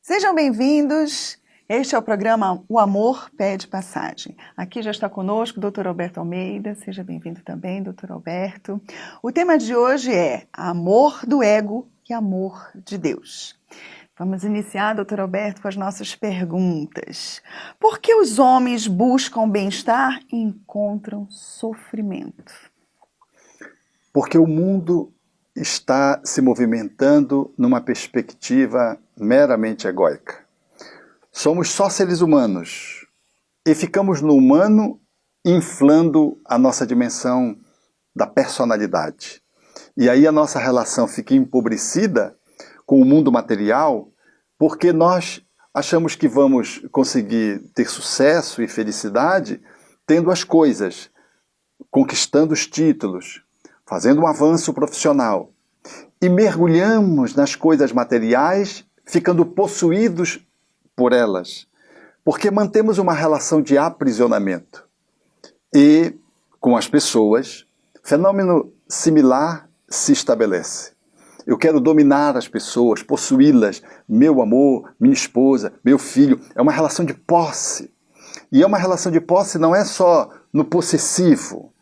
Sejam bem-vindos. Este é o programa O Amor Pede Passagem. Aqui já está conosco o Dr. Alberto Almeida. Seja bem-vindo também, Dr. Alberto. O tema de hoje é amor do ego e amor de Deus. Vamos iniciar, Dr. Alberto, com as nossas perguntas. Por que os homens buscam bem-estar e encontram sofrimento? Porque o mundo está se movimentando numa perspectiva meramente egóica. Somos só seres humanos e ficamos no humano inflando a nossa dimensão da personalidade. E aí a nossa relação fica empobrecida com o mundo material porque nós achamos que vamos conseguir ter sucesso e felicidade tendo as coisas, conquistando os títulos, fazendo um avanço profissional. E mergulhamos nas coisas materiais, ficando possuídos por elas, porque mantemos uma relação de aprisionamento. E, com as pessoas, fenômeno similar se estabelece. Eu quero dominar as pessoas, possuí-las, meu amor, minha esposa, meu filho. É uma relação de posse. E é uma relação de posse não é só no possessivo,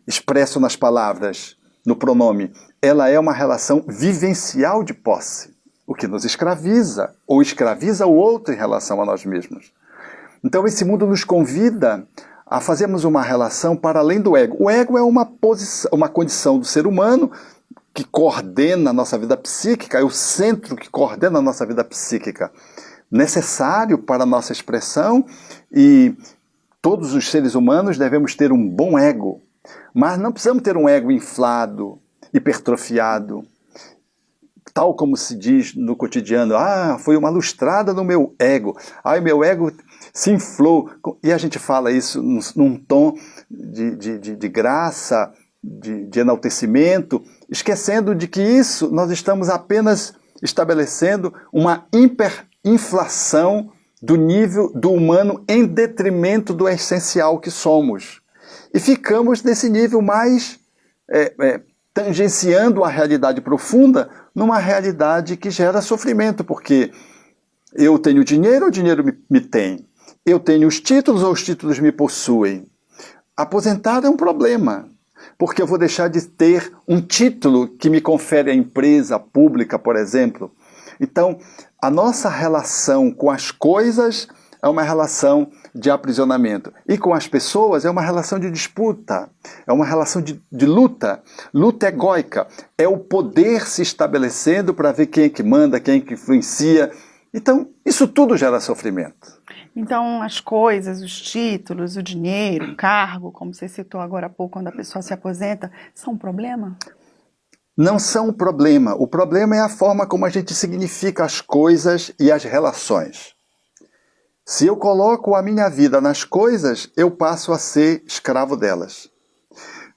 expresso nas palavras, no pronome. Ela é uma relação vivencial de posse, o que nos escraviza, ou escraviza o outro em relação a nós mesmos. Então esse mundo nos convida a fazermos uma relação para além do ego. O ego é uma condição do ser humano que coordena a nossa vida psíquica, é o centro que coordena a nossa vida psíquica, necessário para a nossa expressão, e todos os seres humanos devemos ter um bom ego, mas não precisamos ter um ego inflado, hipertrofiado, tal como se diz no cotidiano, foi uma lustrada no meu ego, meu ego se inflou, e a gente fala isso num tom de graça, de enaltecimento, esquecendo de que isso nós estamos apenas estabelecendo uma hiperinflação do nível do humano em detrimento do essencial que somos. E ficamos nesse nível mais tangenciando a realidade profunda, numa realidade que gera sofrimento, porque eu tenho dinheiro, o dinheiro me tem. Eu tenho os títulos, ou os títulos me possuem. Aposentar é um problema, porque eu vou deixar de ter um título que me confere a empresa pública, por exemplo. Então, a nossa relação com as coisas é uma relação de aprisionamento. E com as pessoas é uma relação de disputa, é uma relação de luta, luta egóica. É o poder se estabelecendo para ver quem é que manda, quem é que influencia. Então, isso tudo gera sofrimento. Então, as coisas, os títulos, o dinheiro, o cargo, como você citou agora há pouco, quando a pessoa se aposenta, são um problema? Não são um problema. O problema é a forma como a gente significa as coisas e as relações. Se eu coloco a minha vida nas coisas, eu passo a ser escravo delas.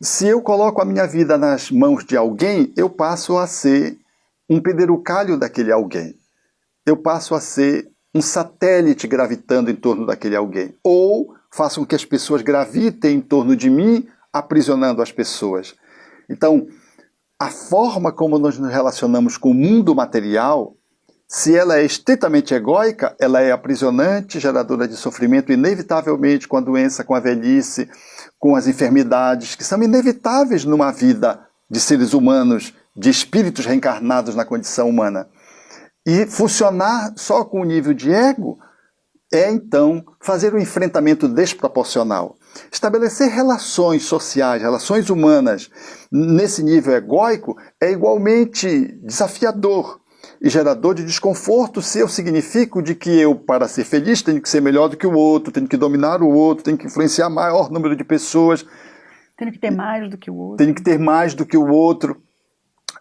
Se eu coloco a minha vida nas mãos de alguém, eu passo a ser um pederucalho daquele alguém. Eu passo a ser um satélite gravitando em torno daquele alguém. Ou faço com que as pessoas gravitem em torno de mim, aprisionando as pessoas. Então, a forma como nós nos relacionamos com o mundo material, se ela é estritamente egóica, ela é aprisionante, geradora de sofrimento, inevitavelmente, com a doença, com a velhice, com as enfermidades, que são inevitáveis numa vida de seres humanos, de espíritos reencarnados na condição humana. E funcionar só com o nível de ego é, então, fazer um enfrentamento desproporcional. Estabelecer relações sociais, relações humanas nesse nível egóico é igualmente desafiador e gerador de desconforto se eu significo de que eu, para ser feliz, tenho que ser melhor do que o outro, tenho que dominar o outro, tenho que influenciar maior número de pessoas. Tenho que ter mais do que o outro. Tenho que ter mais do que o outro.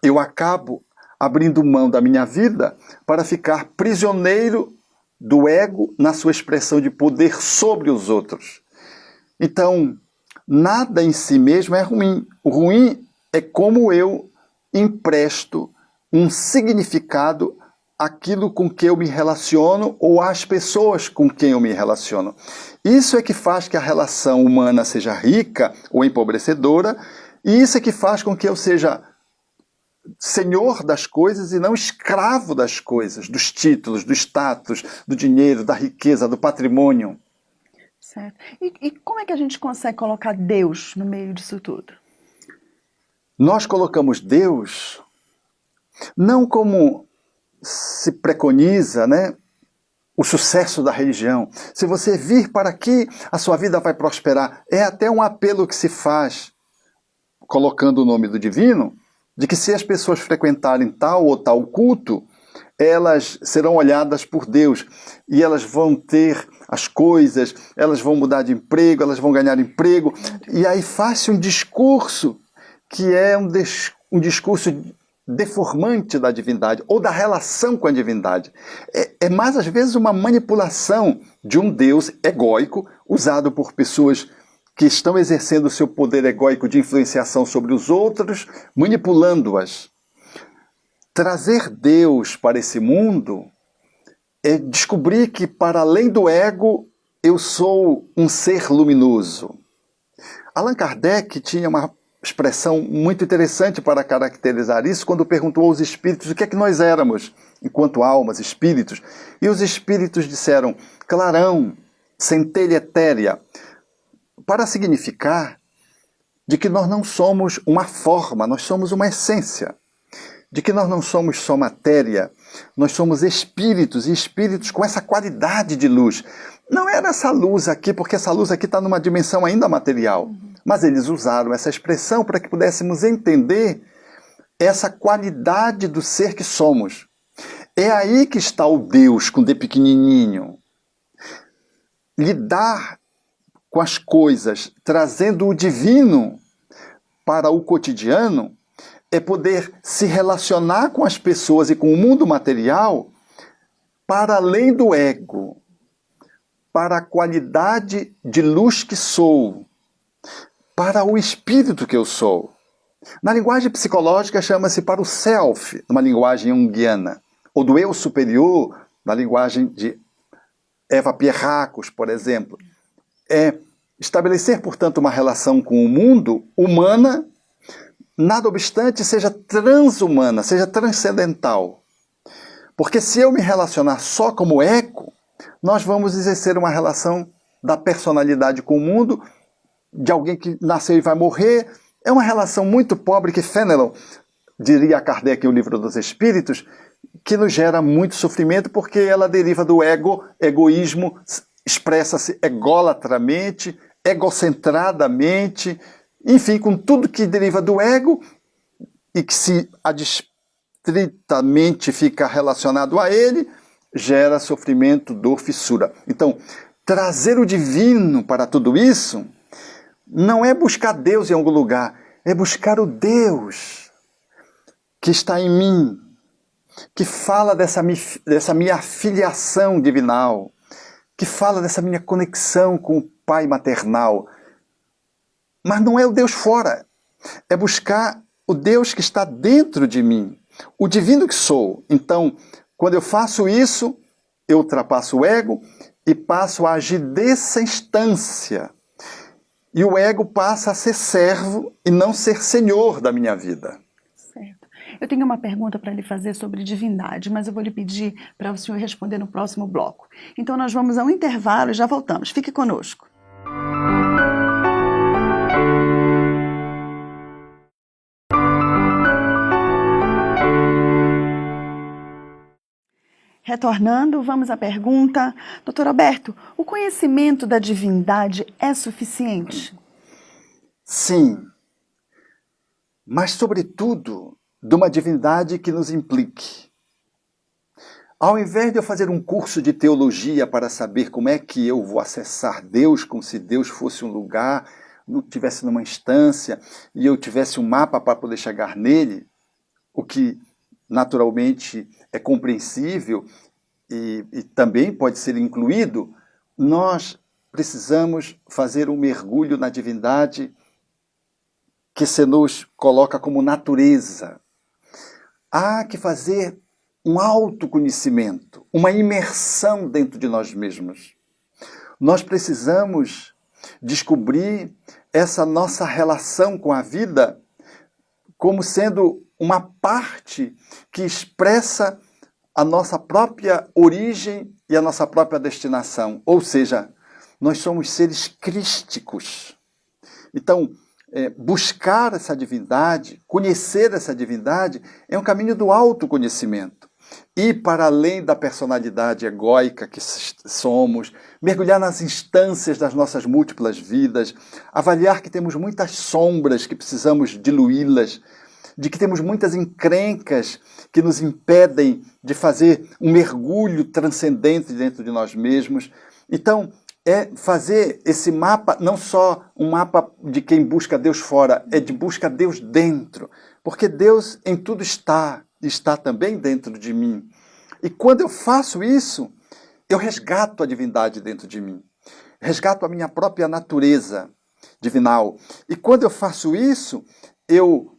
Eu acabo abrindo mão da minha vida para ficar prisioneiro do ego na sua expressão de poder sobre os outros. Então, nada em si mesmo é ruim. O ruim é como eu empresto um significado aquilo com que eu me relaciono ou às pessoas com quem eu me relaciono. Isso é que faz que a relação humana seja rica ou empobrecedora, e isso é que faz com que eu seja senhor das coisas e não escravo das coisas, dos títulos, do status, do dinheiro, da riqueza, do patrimônio. Certo. E como é que a gente consegue colocar Deus no meio disso tudo? Nós colocamos Deus não como se preconiza, né, o sucesso da religião. Se você vir para aqui, a sua vida vai prosperar. É até um apelo que se faz, colocando o nome do divino, de que se as pessoas frequentarem tal ou tal culto, elas serão olhadas por Deus e elas vão ter as coisas, elas vão mudar de emprego, elas vão ganhar emprego. E aí faz-se um discurso que é um discurso deformante da divindade ou da relação com a divindade. É mais às vezes uma manipulação de um Deus egóico usado por pessoas que estão exercendo o seu poder egóico de influenciação sobre os outros, manipulando-as. Trazer Deus para esse mundo é descobrir que, para além do ego, eu sou um ser luminoso. Allan Kardec tinha uma expressão muito interessante para caracterizar isso quando perguntou aos espíritos o que é que nós éramos, enquanto almas, espíritos. E os espíritos disseram, clarão, centelha etérea, para significar de que nós não somos uma forma, nós somos uma essência. De que nós não somos só matéria, nós somos espíritos, e espíritos com essa qualidade de luz. Não era essa luz aqui, porque essa luz aqui está numa dimensão ainda material. Mas eles usaram essa expressão para que pudéssemos entender essa qualidade do ser que somos. É aí que está o Deus com D pequenininho. Lidar com as coisas, trazendo o divino para o cotidiano, é poder se relacionar com as pessoas e com o mundo material para além do ego, para a qualidade de luz que sou, para o espírito que eu sou. Na linguagem psicológica chama-se para o self, numa linguagem junguiana, ou do eu superior, na linguagem de Eva Pierracos, por exemplo. É estabelecer, portanto, uma relação com o mundo humana, nada obstante, seja transhumana, seja transcendental. Porque se eu me relacionar só como ego, nós vamos exercer uma relação da personalidade com o mundo, de alguém que nasceu e vai morrer. É uma relação muito pobre que Fenelon, diria Kardec em O Livro dos Espíritos, que nos gera muito sofrimento porque ela deriva do egoísmo, expressa-se egolatramente, egocentradamente, enfim, com tudo que deriva do ego e que se adstritamente fica relacionado a ele, gera sofrimento, dor, fissura. Então, trazer o divino para tudo isso não é buscar Deus em algum lugar, é buscar o Deus que está em mim, que fala dessa minha filiação divinal, que fala dessa minha conexão com o Pai maternal. Mas não é o Deus fora, é buscar o Deus que está dentro de mim, o divino que sou. Então, quando eu faço isso, eu ultrapasso o ego e passo a agir dessa instância. E o ego passa a ser servo e não ser senhor da minha vida. Certo. Eu tenho uma pergunta para lhe fazer sobre divindade, mas eu vou lhe pedir para o senhor responder no próximo bloco. Então nós vamos a um intervalo e já voltamos. Fique conosco. Retornando, vamos à pergunta. Doutor Alberto, o conhecimento da divindade é suficiente? Sim, mas sobretudo de uma divindade que nos implique. Ao invés de eu fazer um curso de teologia para saber como é que eu vou acessar Deus, como se Deus fosse um lugar, tivesse numa instância, e eu tivesse um mapa para poder chegar nele, o que naturalmente é compreensível e também pode ser incluído, nós precisamos fazer um mergulho na divindade que se nos coloca como natureza. Há que fazer um autoconhecimento, uma imersão dentro de nós mesmos. Nós precisamos descobrir essa nossa relação com a vida como sendo uma parte que expressa a nossa própria origem e a nossa própria destinação. Ou seja, nós somos seres crísticos. Então, buscar essa divindade, conhecer essa divindade, é um caminho do autoconhecimento. Ir para além da personalidade egóica que somos, mergulhar nas instâncias das nossas múltiplas vidas, avaliar que temos muitas sombras que precisamos diluí-las, de que temos muitas encrencas que nos impedem de fazer um mergulho transcendente dentro de nós mesmos. Então, é fazer esse mapa, não só um mapa de quem busca Deus fora, é de busca Deus dentro. Porque Deus em tudo está também dentro de mim. E quando eu faço isso, eu resgato a divindade dentro de mim. Resgato a minha própria natureza divinal. E quando eu faço isso, eu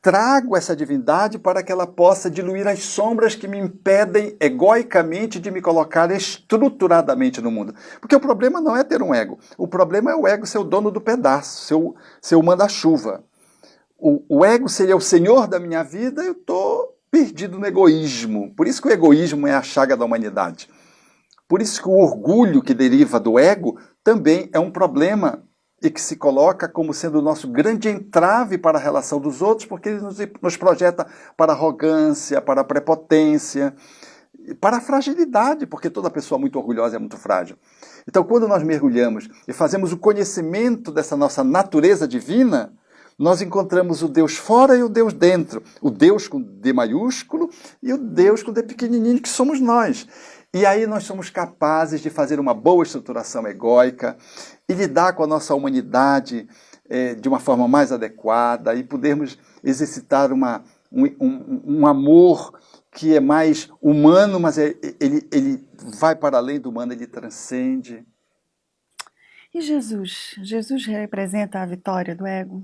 trago essa divindade para que ela possa diluir as sombras que me impedem egoicamente de me colocar estruturadamente no mundo. Porque o problema não é ter um ego. O problema é o ego ser o dono do pedaço, ser o manda-chuva. O ego seria o senhor da minha vida, eu estou perdido no egoísmo. Por isso que o egoísmo é a chaga da humanidade. Por isso que o orgulho que deriva do ego também é um problema e que se coloca como sendo o nosso grande entrave para a relação dos outros, porque ele nos projeta para a arrogância, para a prepotência, para a fragilidade, porque toda pessoa muito orgulhosa é muito frágil. Então, quando nós mergulhamos e fazemos o conhecimento dessa nossa natureza divina, nós encontramos o Deus fora e o Deus dentro. O Deus com D maiúsculo e o Deus com D pequenininho, que somos nós. E aí nós somos capazes de fazer uma boa estruturação egóica e lidar com a nossa humanidade de uma forma mais adequada e podermos exercitar um amor que é mais humano, mas ele vai para além do humano, ele transcende. E Jesus? Jesus representa a vitória do ego?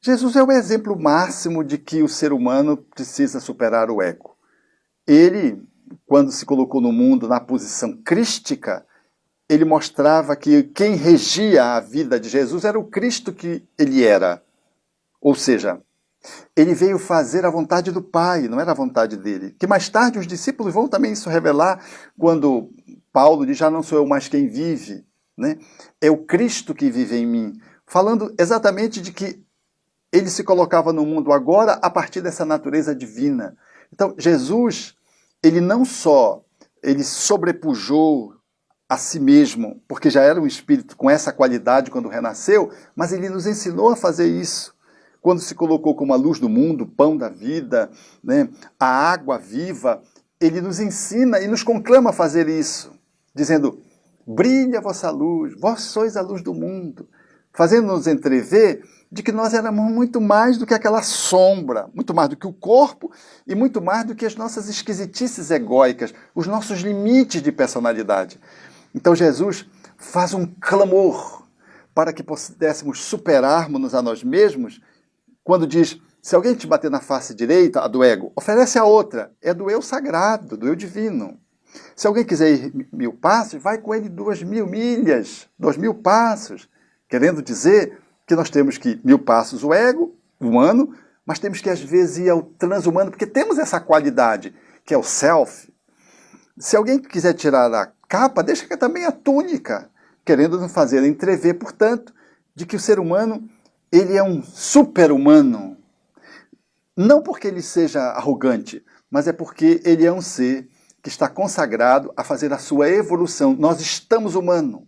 Jesus é o exemplo máximo de que o ser humano precisa superar o ego. Ele, quando se colocou no mundo na posição crística, ele mostrava que quem regia a vida de Jesus era o Cristo que ele era. Ou seja, ele veio fazer a vontade do Pai, não era a vontade dele. Que mais tarde os discípulos vão também isso revelar quando Paulo diz, já não sou eu mais quem vive, né? É o Cristo que vive em mim. Falando exatamente de que ele se colocava no mundo agora a partir dessa natureza divina. Então, Jesus, ele não só ele sobrepujou a si mesmo, porque já era um espírito com essa qualidade quando renasceu, mas ele nos ensinou a fazer isso. Quando se colocou como a luz do mundo, o pão da vida, né, a água viva, ele nos ensina e nos conclama a fazer isso, dizendo, brilha a vossa luz, vós sois a luz do mundo, fazendo-nos entrever de que nós éramos muito mais do que aquela sombra, muito mais do que o corpo e muito mais do que as nossas esquisitices egóicas, os nossos limites de personalidade. Então Jesus faz um clamor para que pudéssemos superarmos a nós mesmos, quando diz, se alguém te bater na face direita, a do ego, oferece a outra, é do eu sagrado, do eu divino. Se alguém quiser ir 1000 passos, vai com ele 2000 milhas, 2000 passos, querendo dizer que nós temos que ir 1000 passos o ego, humano, mas temos que às vezes ir ao transhumano, porque temos essa qualidade, que é o self. Se alguém quiser tirar a capa, deixa que também a túnica, querendo nos fazer entrever, portanto, de que o ser humano, ele é um super-humano. Não porque ele seja arrogante, mas é porque ele é um ser que está consagrado a fazer a sua evolução. Nós estamos humanos,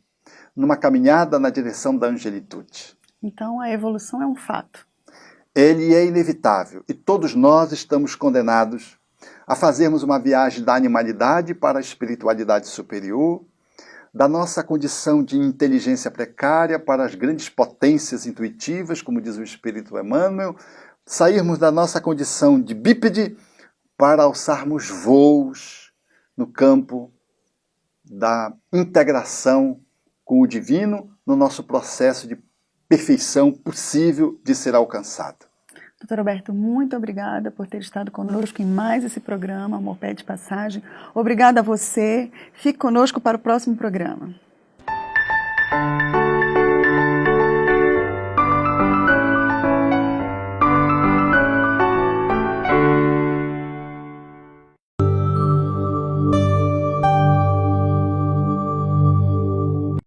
numa caminhada na direção da angelitude. Então a evolução é um fato. Ele é inevitável e todos nós estamos condenados a fazermos uma viagem da animalidade para a espiritualidade superior, da nossa condição de inteligência precária para as grandes potências intuitivas, como diz o Espírito Emmanuel, sairmos da nossa condição de bípede para alçarmos voos no campo da integração com o divino no nosso processo de perfeição possível de ser alcançado. Doutor Roberto, muito obrigada por ter estado conosco em mais esse programa, Amor Pede Passagem. Obrigada a você. Fique conosco para o próximo programa.